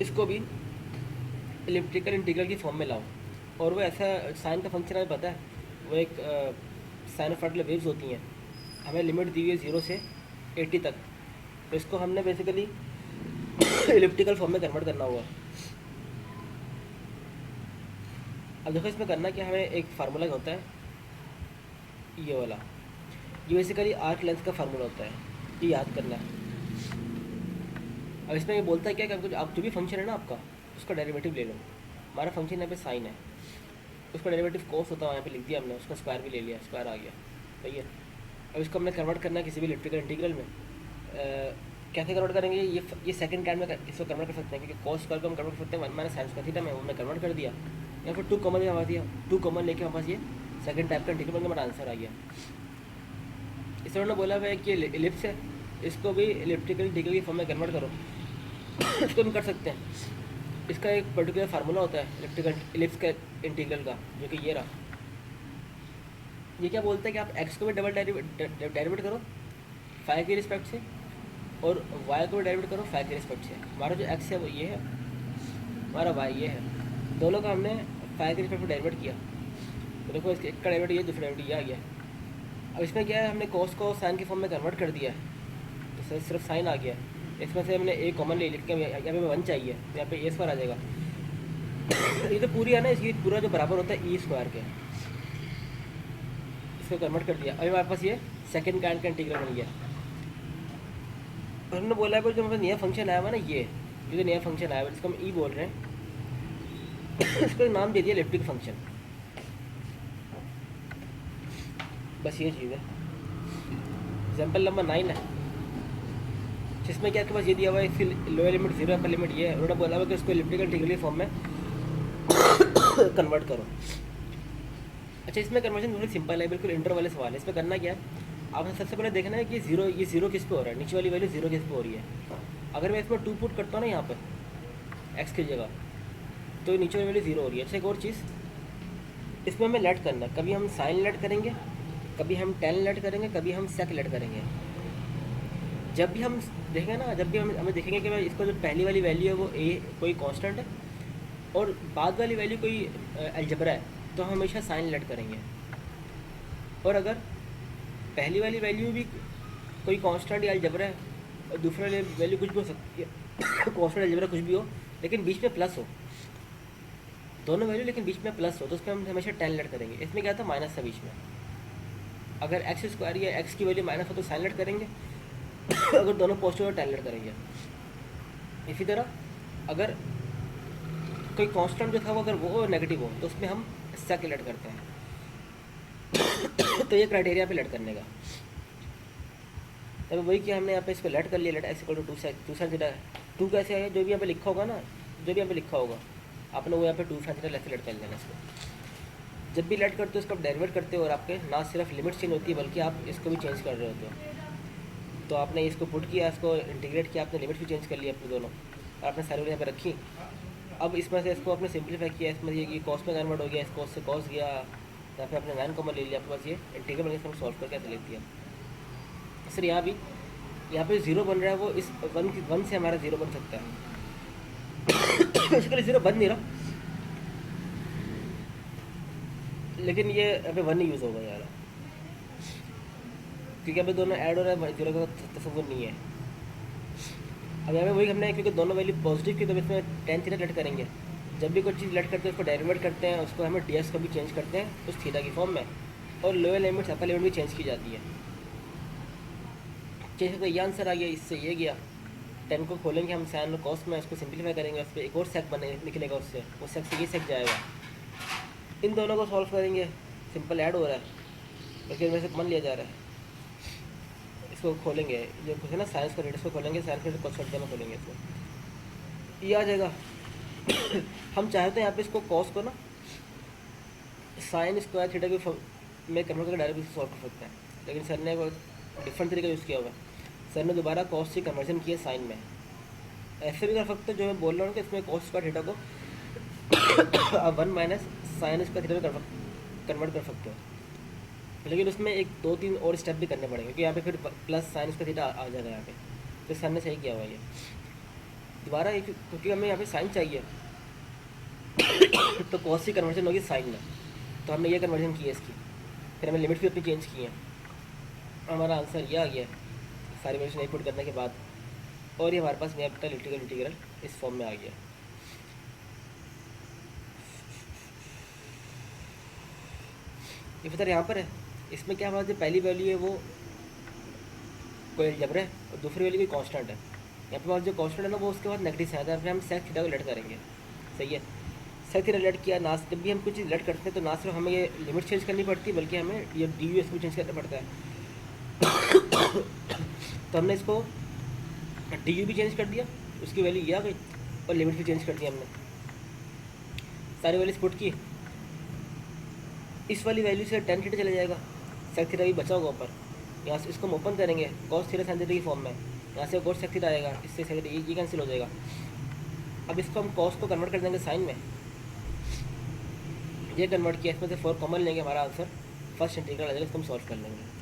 इसको भी इलिप्टिकल इंटीग्रल की फॉर्म में लाओ। और वो ऐसा साइन का फंक्शन हमें पता है, वो एक साइनोसॉइडल वेव्स होती हैं, हमें लिमिट दी हुई है 0 से 80 तक। तो इसको हमने बेसिकली इलिप्टिकल फॉर्म में कन्वर्ट करना होगा। अब देखो इसमें करना क्या, हमें एक फार्मूला होता है ये वाला, ये बेसिकली आर्क लेंथ का फार्मूला होता है, ये याद करना है। अब इसमें ये बोलता है क्या कि आप जो भी फंक्शन है ना आपका, उसका डेरिवेटिव ले लो। हमारा फंक्शन यहाँ पे साइन है, उसका डेरिवेटिव कोस होता है, यहाँ पे लिख दिया हमने, उसका स्क्वायर भी ले लिया, स्क्वायर आ गया, सही है। अब इसको हमने कन्वर्ट करना है किसी भी इलेक्ट्रिकल इंटीग्रल में। कैसे कन्वर्ट करेंगे, ये सेकंड टाइम में इसको कन्वर्ट कर सकते हैं, क्योंकि कोस स्क्वायर को हम कन्वर्ट कर सकते हैं 1 माइनस साइन स्क्वायर थीटा में, वो हमने कन्वर्ट कर दिया। या फिर 2 कॉमन हमारे दिया, 2 कॉमन लेके हमारे पास ये सेकंड टाइप का इंटीग्रल बन के हमारा आंसर आ गया। इससे उन्होंने बोला हुआ है कि इलिप्स है, इसको भी इलिप्टिकल इंटीग्रल की फॉर्म में कन्वर्ट करो। इसको हम कर सकते हैं। इसका एक पर्टिकुलर फार्मूला होता है इलिप्टिकल इलिप्स का इंटीग्रल का, जो कि ये रहा। ये क्या बोलता है कि आप एक्स को भी डबल डेरिवेट करो फाइव के रिस्पेक्ट से, और वाई को भी डेरिवेट करो फाइव के रिस्पेक्ट से। हमारा जो एक्स है वो ये है, हमारा वाई ये है, दोनों का हमने फाइव के रिस्पेक्ट में डेरिवेट किया। तो देखो इसका एक का डेरिवेट ये, दूसरा डेरिवेट ये आ गया। अब इसमें क्या है, हमने कोस को साइन की फॉर्म में कन्वर्ट कर दिया है, तो सिर्फ साइन आ गया। इसमें से हमने ए कॉमन ले लिख के, यहाँ पे 1 चाहिए, तो यहाँ पे ए स्क्वायर आ जाएगा। ये तो पूरी है ना, इसकी पूरा जो बराबर होता है ई स्क्वायर के, इसको कन्वर्ट कर दिया। अभी हमारे पास ये सेकंड काइंड का इंटीग्रल बन गया। और हमने बोला है जो हमारे नया फंक्शन आया हुआ ना, ये जो नया फंक्शन आया हुआ जिसको हम ई बोल रहे हैं, इसको नाम दे दिया इलिप्टिक फंक्शन। बस ये चीज़ है। एग्जाम्पल नंबर 9 है, जिसमें क्या आपके पास ये दिया हुआ है, इसकी लोअर लिमिट 0 अपर लिमिट ये है। उन्होंने बोला हुआ कि इसको इलिप्टिकल इंटीग्रल फॉर्म में कन्वर्ट करो। अच्छा, इसमें कन्वर्जन थोड़ी सिंपल है, बिल्कुल इंटर वाले सवाल है। इसमें करना क्या है, आपने सबसे पहले देखना है कि ये जीरो किस पे हो रहा है, नीचे वाली वैल्यू 0 किस पे हो रही है। अगर मैं इसमें 2 पुट करता हूँ ना यहाँ पर एक्स की जगह, तो ये नीचे वाली वैल्यू 0 हो रही है। अच्छा, एक और चीज़, इसमें हमें लेट करना, कभी हम साइन लेट करेंगे, कभी हम टेन लेट करेंगे, कभी हम सेक लेट करेंगे। जब भी हम देखेंगे ना, जब भी हमें देखेंगे कि इसको जो पहली वाली वैल्यू है वो ए कोई कांस्टेंट है और बाद वाली वैल्यू कोई अलजबरा है, तो हम हमेशा साइन लेट करेंगे। और अगर पहली वाली वैल्यू भी कोई कांस्टेंट या अलजबरा है और दूसरी वाली वैल्यू कुछ भी हो सकती है, कांस्टेंट अलजबरा कुछ भी हो, लेकिन बीच में प्लस हो, दोनों वैल्यू लेकिन बीच में प्लस हो, तो उसमें हम हमेशा टेन लेट करेंगे। इसमें क्या था, माइनस था बीच में। अगर एक्स स्क्वायर या एक्स की वैल्यू माइनस हो तो साइन लेट करेंगे, अगर दोनों पॉजिटिव हो टेन लेट करेंगे। इसी तरह अगर कोई कांस्टेंट जो था वो अगर वो नेगेटिव हो तो उसमें हम सेक लेट करते हैं। तो ये क्राइटेरिया पे लेट करने का। तब वही किया हमने यहाँ पे, इसको लेट कर लिया, let x equal to 2 sine theta. 2 कैसे आया, जो भी यहाँ पे लिखा होगा ना, जो भी यहाँ पे लिखा होगा आपने वो यहाँ पे 2 साइन थीटा लेट कर लेना इसको। जब भी लेट करते हो इसको आप डेरिवेट करते हो, और आपके ना सिर्फ लिमिट चेंज होती है बल्कि आप इसको भी चेंज कर रहे होते हो। तो आपने इसको पुट किया, इसको इंटीग्रेट किया, आपने लिमिट भी चेंज कर लिया अपने दोनों, और आपने सारी यहाँ पे रखी। अब इसमें से इसको आपने सिंप्लीफाई किया, इसमें ये कॉस में कन्वर्ट हो गया, इस कॉस से कॉस गया, यहाँ पे आपने 9 कॉमन ले लिया, आपके पास ये इंटीग्रल बन गया, सॉल्व करके ऐसे ले दिया। सर यहाँ भी यहाँ पे 0 बन रहा है, वो इस 1 से हमारा 0 बन सकता है। बेसिकली 0 बन नहीं रहा, लेकिन ये अभी वन यूज़ होगा यार, क्योंकि अभी दोनों ऐड हो रहा है, जीरो का तस्वुर नहीं है। अब यहाँ पे वही हमने, क्योंकि दोनों वैल्यू पॉजिटिव की, तो इसमें टेन थीटा लेट करेंगे। जब भी कोई चीज़ लेट करते हैं उसको डेरिवेट करते हैं, उसको हमें डी एस को भी चेंज करते हैं उस थीटा की फॉर्म में, और लोअर लिमिट अपर लिमिट भी चेंज की जाती है। चेंज करके ये आंसर आ गया, इससे ये गया। 10 को खोलेंगे हम साइन और कॉस में, उसको सिंप्लीफाई करेंगे, उस पर एक और सेक बने निकलेगा, उससे वो सेक से ये सेक जाएगा। इन दोनों को सॉल्व करेंगे, सिंपल ऐड हो रहा है, लेकिन वैसे कॉमन लिया जा रहा है। इसको खोलेंगे, जो कुछ है ना साइंस का रेट, इसको खोलेंगे, साइंस का रेट कॉस में खोलेंगे, इसको ये आ जाएगा। हम चाहे तो यहाँ पे इसको कॉस को ना साइन स्क्वायर थीटा की में कन्वर्ट करके डायरेक्ट सॉल्व कर सकते हैं, लेकिन सर ने वो डिफरेंट तरीका यूज़ किया हुआ है। सर ने दोबारा कॉस से कन्वर्जन किया साइन में। ऐसे भी कर सकते हैं जो मैं बोल रहा हूँ कि इसमें कॉस स्क्वायर थीटा को आप 1 माइनस साइन स्क्वायर थीटा में कन्वर्ट कर सकते हो, लेकिन उसमें एक दो तीन और स्टेप भी करने पड़ेंगे, क्योंकि यहाँ पे फिर प्लस साइन स्क्वायर थीटा आ जाएगा यहाँ पे। तो सर ने सही किया हुआ ये दोबारा, क्योंकि हमें यहाँ पे साइन चाहिए तो कॉस की कन्वर्जन होगी साइन में, तो हमने ये कन्वर्जन की है इसकी, फिर हमें लिमिट भी अपनी चेंज की है, हमारा आंसर ये आ गया सारी वैल्यूज नहीं पुट करने के बाद, और ये हमारे पास नेपटल इंटीग्रल इस फॉर्म में आ गया। ये फिर यहाँ पर है, इसमें क्या हमारा जो पहली वैल्यू है वो कोई अलजेब्रा है और दूसरी वैल्यू कोई कांस्टेंट है। यहाँ पे जो कांस्टेंट है ना वो उसके बाद नेगेटिव साइन है, फिर हम सेक थीटा को लेट करेंगे। सही है, सेक थीटा लेट किया ना, जब भी हम कुछ चीज़ लेट करते हैं तो ना सिर्फ हमें ये लिमिट चेंज करनी पड़ती है, बल्कि हमें ये डी यू एस को चेंज करना पड़ता है। तो हमने इसको डी यू भी चेंज कर दिया, उसकी वैल्यू ये आ गई, और लिमिट भी चेंज कर दिया हमने, सारी वैल्यूज पुट की। इस वाली वैल्यू से टेन थीटा चला जाएगा, सेक थीटा भी बचा होगा ऊपर, यहाँ से इसको हम ओपन करेंगे कॉस थीटा साइन थीटा की फॉर्म में, यहाँ से कॉस सेक थीटा आएगा, इससे सेक थीटा ये कैंसिल हो जाएगा। अब इसको हम कॉस को कन्वर्ट कर देंगे साइन में, ये कन्वर्ट किया, इसमें से 4 कॉमन लेंगे, हमारा आंसर फर्स्ट इंटीग्रल आ जाएगा, इसको हम सॉल्व कर लेंगे।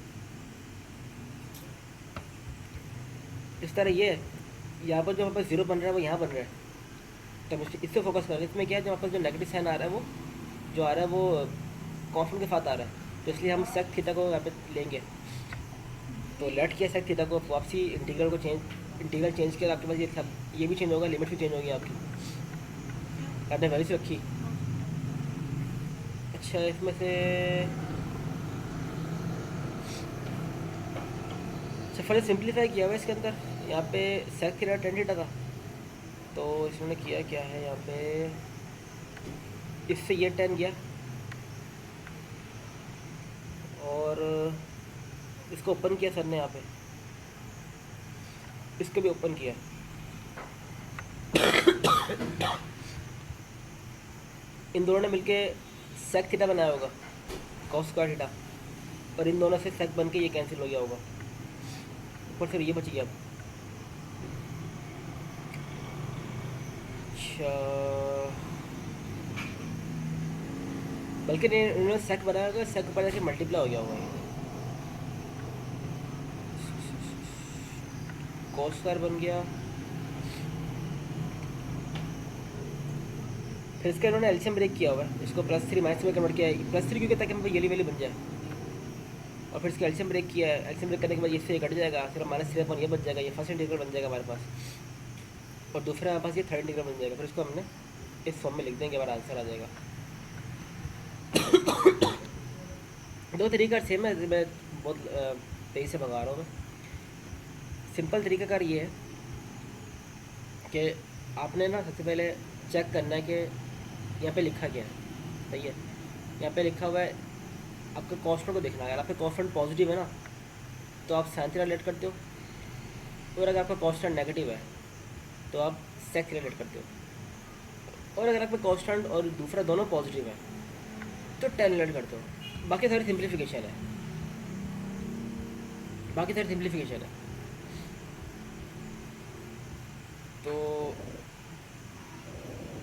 इस तरह ये है, यहाँ पर जो हमारे पास जीरो बन रहा है वो यहाँ बन रहा है, तो हम इससे फोकस करेंगे। इसमें क्या है, जो हमारे पास जो नेगेटिव साइन आ रहा है वो जो आ रहा है वो कॉन्स्टेंट के साथ आ रहा है, तो इसलिए हम सेक थीटा को यहाँ पे लेंगे। तो लेट किया सेक थीटा को, वापसी इंटीग्रल चेंज किया, आपके पास ये भी चेंज होगा, लिमिट भी चेंज होगी आपकी, आपने वैल्यूज रखी। अच्छा, इसमें से अच्छा फर्स्ट सिंप्लीफाई किया हुआ है इसके अंदर, यहाँ पे सेक थीटा टेन थीटा था, तो इसमें किया क्या है, यहाँ पे इससे ये 10 गया, और इसको ओपन किया सर ने, यहाँ पे इसको भी ओपन किया। इन दोनों ने मिलके सेक थीटा बनाया होगा, कॉस स्क्वायर थीटा, और इन दोनों से सेक बन के ये कैंसिल हो गया होगा, ऊपर से ये बच गया। अच्छा, बल्कि इन्होंने सेक बनाया होगा, सेक ऊपर जाके मल्टीप्लाई हो गया होगा, ये कॉस स्क्वायर बन गया। फिर इसका इन्होंने एल्शियम ब्रेक किया हुआ है, इसको +3 -3 में कन्वर्ट किया है, +3 क्योंकि ताकि हमें ये वैल्यू बन जाए, और फिर इसका एल्शियम ब्रेक किया है। एल्शियम ब्रेक करने के बाद इससे कट जाएगा, सिर्फ -3 ये बच जाएगा, ये फर्स्ट इंटीग्रल बन जाएगा हमारे पास, और दूसरा हमारे पास ये थर्ड इंटीग्रल बन जाएगा। फिर इसको हमने इस फॉर्म में लिख देंगे, हमारा आंसर आ जाएगा। दो तरीका सेम है, मैं बहुत तेज़ी से भगा रहा हूँ मैं। सिंपल तरीकाकार ये है कि आपने ना सबसे पहले चेक करना है कि यहाँ पे लिखा क्या है। सही है, यहाँ पे लिखा हुआ है, आपका कॉन्स्टेंट को देखना है। अगर आपका कॉन्स्टेंट पॉजिटिव है ना तो आप साइन थीटा लेट करते हो, और अगर आपका कॉन्स्टेंट नेगेटिव है तो आप सेक थीटा लेट करते हो, और अगर आपका कॉन्स्टेंट और दूसरा दोनों पॉजिटिव है तो टेन लेट करते हो। बाकी सारी सिंप्लीफिकेशन है, बाकी सारी सिंप्लीफिकेशन है। तो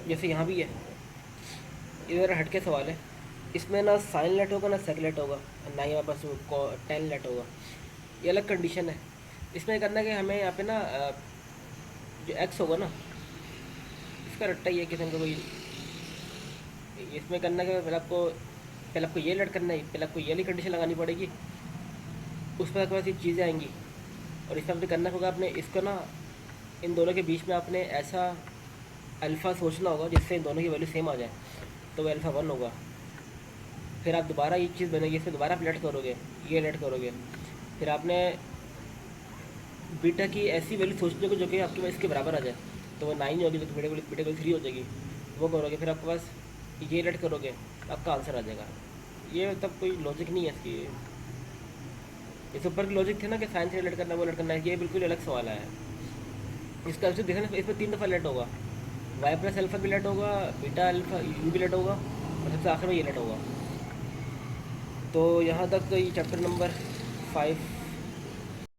जैसे यहाँ भी है, ये मेरा हटके सवाल है, इसमें ना साइन लेट होगा ना सेक लेट होगा, ना ही हमारे पास टेन लेट होगा, ये अलग कंडीशन है। इसमें करना है कि हमें यहाँ पे ना जो एक्स होगा ना, इसका रट्टा ये किस्म का कोई, इसमें करना है कि पहले आपको पहले आपको ये लेट करना है, पहले आपको ये वाली कंडीशन लगानी पड़ेगी, उस पर आपके पास ये चीज़ें आएंगी। और इसमें आपने करना होगा, आपने इसको ना इन दोनों के बीच में आपने ऐसा अल्फ़ा सोचना होगा जिससे इन दोनों की वैल्यू सेम आ जाए, तो वो अल्फ़ा 1 होगा। फिर आप दोबारा ये चीज़ बनेगी, इसमें दोबारा आप लेट करोगे, ये लेट करोगे, फिर आपने बीटा की ऐसी वैल्यू सोचने को जो कि आपके पास इसके बराबर आ जाए, तो वो 9 होगी, तो बीटा की 3 हो जाएगी, वो करोगे, फिर आपके पास ये लेट करोगे, आपका आंसर आ जाएगा। ये मतलब कोई लॉजिक नहीं है इसकी। इस ऊपर की लॉजिक थे ना कि साइंस से लेट करना, वो लेट करना है, ये बिल्कुल अलग सवाल है। इसका आंसर देखना, इसमें 3 दफ़ा लेट होगा, वाई प्लस अल्फ़ा भी लेट होगा, बीटा अल्फ़ा यू भी लेट होगा, और सबसे आखिर में ये लेट होगा। तो यहाँ तक तो ये चैप्टर नंबर 5